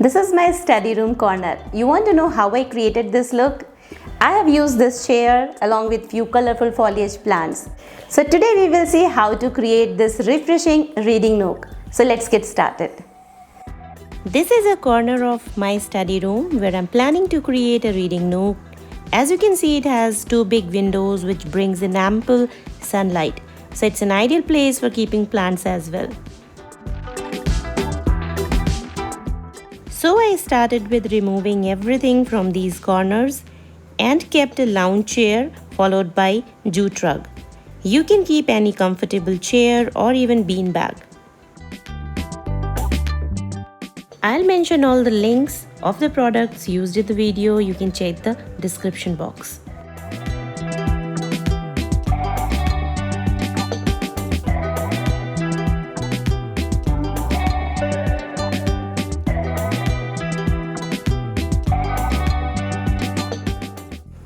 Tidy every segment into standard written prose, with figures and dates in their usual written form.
This is my study room corner. You want to know how I created this look? I have used this chair along with few colorful foliage plants. So today we will see how to create this refreshing reading nook. So let's get started. This is a corner of my study room where I'm planning to create a reading nook. As you can see, it has two big windows which brings in ample sunlight. So it's an ideal place for keeping plants as well. So I started with removing everything from these corners and kept a lounge chair followed by jute rug. You can keep any comfortable chair or even bean bag. I'll mention all the links of the products used in the video. You can check the description box.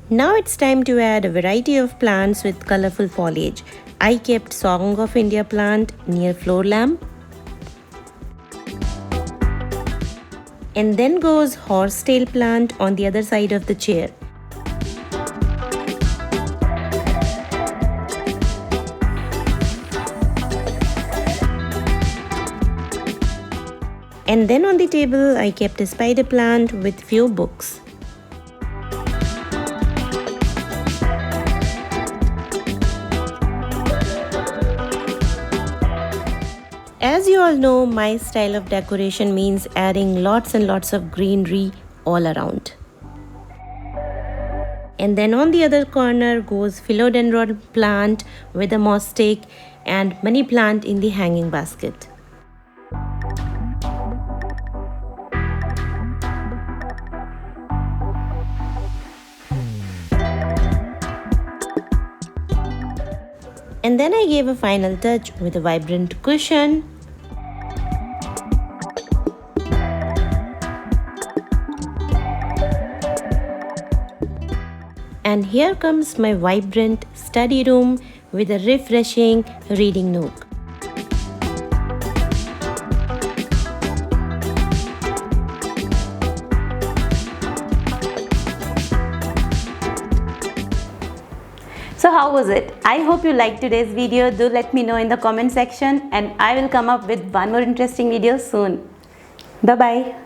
Now it's time to add a variety of plants with colorful foliage. I kept Song of India plant near floor lamp. And then goes horsetail plant on the other side of the chair. And then on the table I kept a spider plant with few books. As you all know, my style of decoration means adding lots and lots of greenery all around. And then on the other corner goes philodendron plant with a moss stick and money plant in the hanging basket. And then I gave a final touch with a vibrant cushion. And here comes my vibrant study room with a refreshing reading nook. So how was it? I hope you liked today's video. Do let me know in the comment section and I will come up with one more interesting video soon. Bye bye.